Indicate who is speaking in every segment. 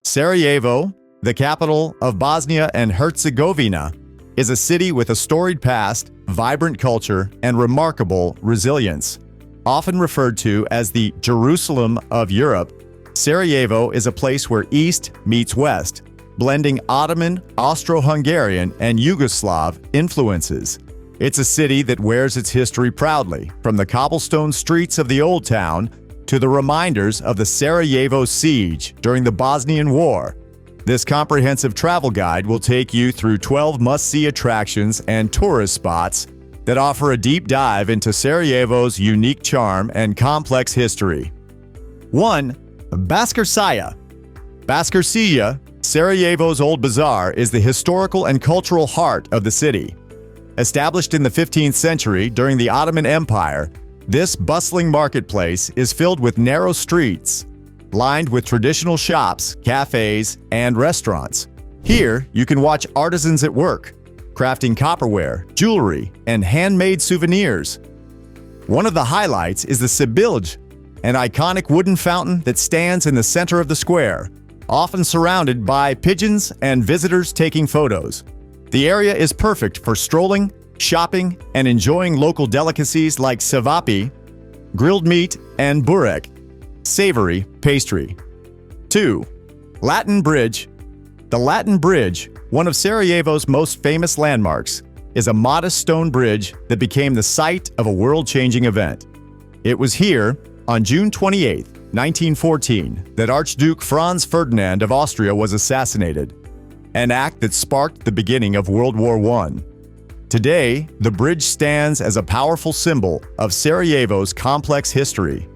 Speaker 1: Sarajevo, the capital of Bosnia and Herzegovina, is a city with a storied past, vibrant culture, and remarkable resilience. Often referred to as the Jerusalem of Europe, Sarajevo is a place where East meets West, blending Ottoman, Austro-Hungarian, and Yugoslav influences. It's a city that wears its history proudly, from the cobblestone streets of the Old Town to the reminders of the Sarajevo siege during the Bosnian War. This comprehensive travel guide will take you through 12 must-see attractions and tourist spots that offer a deep dive into Sarajevo's unique charm and complex history. 1. Baščaršija. Baščaršija, Sarajevo's old bazaar, is the historical and cultural heart of the city. Established in the 15th century during the Ottoman Empire, this bustling marketplace is filled with narrow streets, lined with traditional shops, cafes, and restaurants. Here, you can watch artisans at work, crafting copperware, jewelry, and handmade souvenirs. One of the highlights is the Sebilj, an iconic wooden fountain that stands in the center of the square, often surrounded by pigeons and visitors taking photos. The area is perfect for strolling, shopping, and enjoying local delicacies like cevapi, grilled meat, and burek, savory pastry. 2. Latin Bridge. The Latin Bridge, one of Sarajevo's most famous landmarks, is a modest stone bridge that became the site of a world-changing event. It was here, on June 28, 1914, that Archduke Franz Ferdinand of Austria was assassinated, an act that sparked the beginning of World War I. Today, the bridge stands as a powerful symbol of Sarajevo's complex history.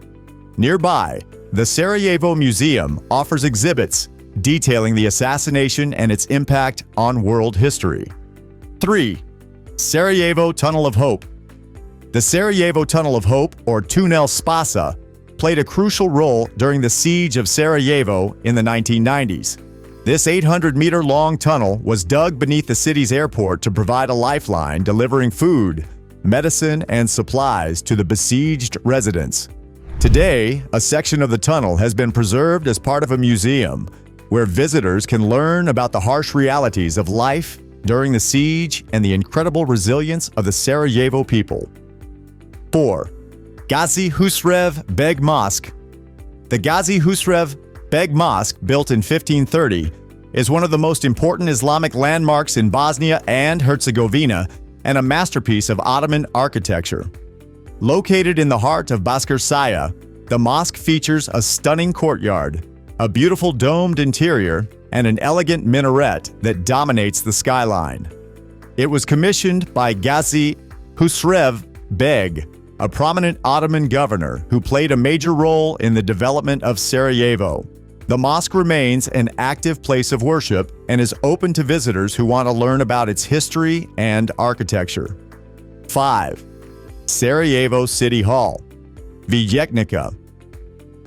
Speaker 1: Nearby, the Sarajevo Museum offers exhibits detailing the assassination and its impact on world history. 3. Sarajevo Tunnel of Hope. The Sarajevo Tunnel of Hope, or Tunel Spasa, played a crucial role during the siege of Sarajevo in the 1990s. This 800-meter-long tunnel was dug beneath the city's airport to provide a lifeline delivering food, medicine, and supplies to the besieged residents. Today, a section of the tunnel has been preserved as part of a museum where visitors can learn about the harsh realities of life during the siege and the incredible resilience of the Sarajevo people. 4. Gazi Husrev Beg Mosque. The Gazi Husrev Beg Mosque, built in 1530, is one of the most important Islamic landmarks in Bosnia and Herzegovina and a masterpiece of Ottoman architecture. Located in the heart of Baščaršija, the mosque features a stunning courtyard, a beautiful domed interior, and an elegant minaret that dominates the skyline. It was commissioned by Gazi Husrev Beg, a prominent Ottoman governor who played a major role in the development of Sarajevo. The mosque remains an active place of worship and is open to visitors who want to learn about its history and architecture. 5. Sarajevo City Hall. Vijećnica.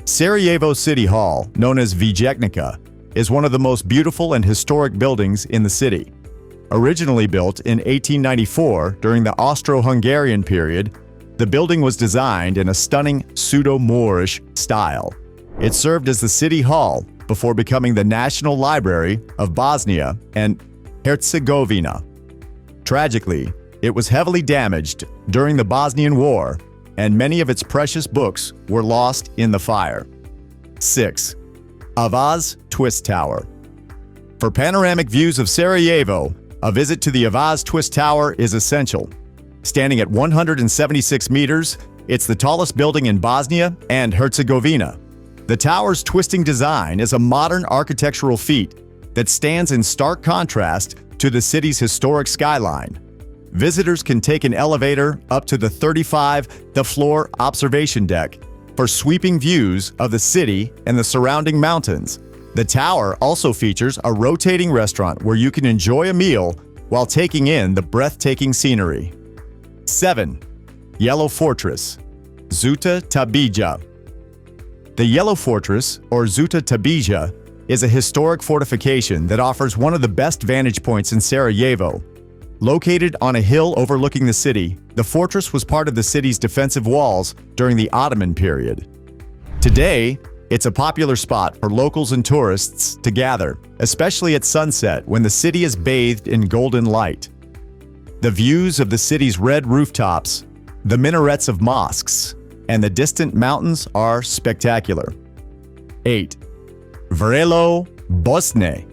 Speaker 1: Sarajevo City Hall, known as Vijećnica, is one of the most beautiful and historic buildings in the city. Originally built in 1894 during the Austro-Hungarian period, the building was designed in a stunning pseudo-Moorish style. It served as the city hall before becoming the National Library of Bosnia and Herzegovina. Tragically, it was heavily damaged during the Bosnian War, and many of its precious books were lost in the fire. 6. Avaz Twist Tower. For panoramic views of Sarajevo, a visit to the Avaz Twist Tower is essential. Standing at 176 meters, it's the tallest building in Bosnia and Herzegovina. The tower's twisting design is a modern architectural feat that stands in stark contrast to the city's historic skyline. Visitors can take an elevator up to the 35th-floor observation deck for sweeping views of the city and the surrounding mountains. The tower also features a rotating restaurant where you can enjoy a meal while taking in the breathtaking scenery. 7. Yellow Fortress. Zuta Tabija. The Yellow Fortress, or Zuta Tabija, is a historic fortification that offers one of the best vantage points in Sarajevo. Located on a hill overlooking the city, the fortress was part of the city's defensive walls during the Ottoman period. Today, It's a popular spot for locals and tourists to gather, especially at sunset when the city is bathed in golden light. The views of the city's red rooftops, the minarets of mosques, and the distant mountains are spectacular. 8. Vrelo Bosne.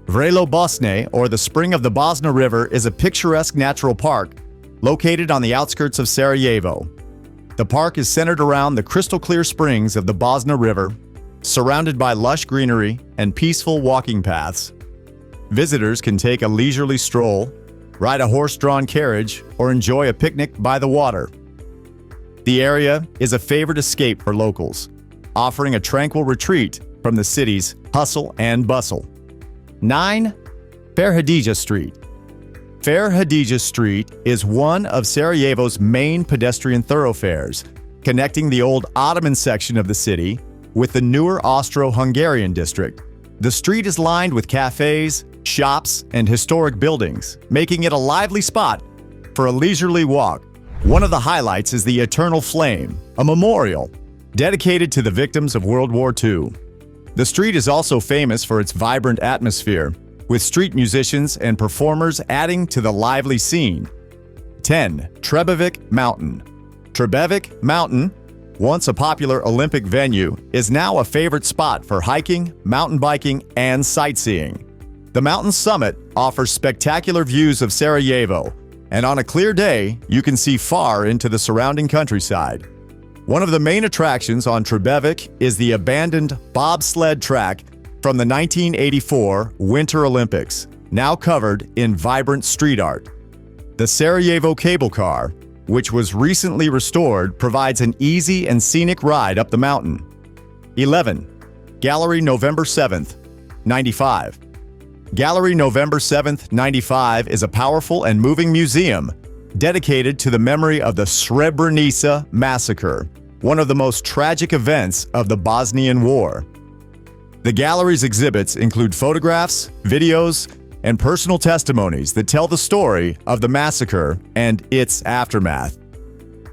Speaker 1: Vrelo Bosne, or the Spring of the Bosna River, is a picturesque natural park located on the outskirts of Sarajevo. The park is centered around the crystal-clear springs of the Bosna River, surrounded by lush greenery and peaceful walking paths. Visitors can take a leisurely stroll, ride a horse-drawn carriage, or enjoy a picnic by the water. The area is a favorite escape for locals, offering a tranquil retreat from the city's hustle and bustle. 9. Ferhadija Street. Ferhadija Street is one of Sarajevo's main pedestrian thoroughfares, connecting the old Ottoman section of the city with the newer Austro-Hungarian district. The street is lined with cafes, shops, and historic buildings, making it a lively spot for a leisurely walk. One of the highlights is the Eternal Flame, a memorial dedicated to the victims of World War II. The street is also famous for its vibrant atmosphere, with street musicians and performers adding to the lively scene. 10. Trebević Mountain. Trebević Mountain, once a popular Olympic venue, is now a favorite spot for hiking, mountain biking, and sightseeing. The mountain's summit offers spectacular views of Sarajevo, and on a clear day, you can see far into the surrounding countryside. One of the main attractions on Trebević is the abandoned bobsled track from the 1984 Winter Olympics, now covered in vibrant street art. The Sarajevo cable car, which was recently restored, provides an easy and scenic ride up the mountain. 11. Gallery November 7th, 95. Gallery November 7th, 95 is a powerful and moving museum dedicated to the memory of the Srebrenica massacre, one of the most tragic events of the Bosnian War. The gallery's exhibits include photographs, videos, and personal testimonies that tell the story of the massacre and its aftermath.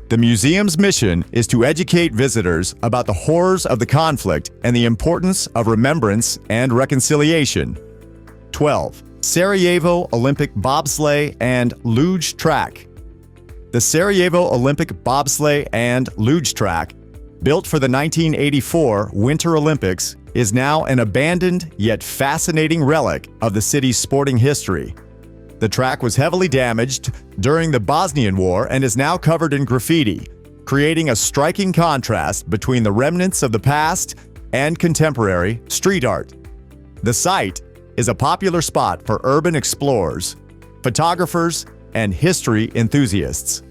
Speaker 1: The museum's mission is to educate visitors about the horrors of the conflict and the importance of remembrance and reconciliation. 12. Sarajevo Olympic Bobsleigh and Luge Track. The Sarajevo Olympic Bobsleigh and Luge Track, built for the 1984 Winter Olympics, is now an abandoned yet fascinating relic of the city's sporting history. The track was heavily damaged during the Bosnian War and is now covered in graffiti, creating a striking contrast between the remnants of the past and contemporary street art. The site is a popular spot for urban explorers, photographers, and history enthusiasts.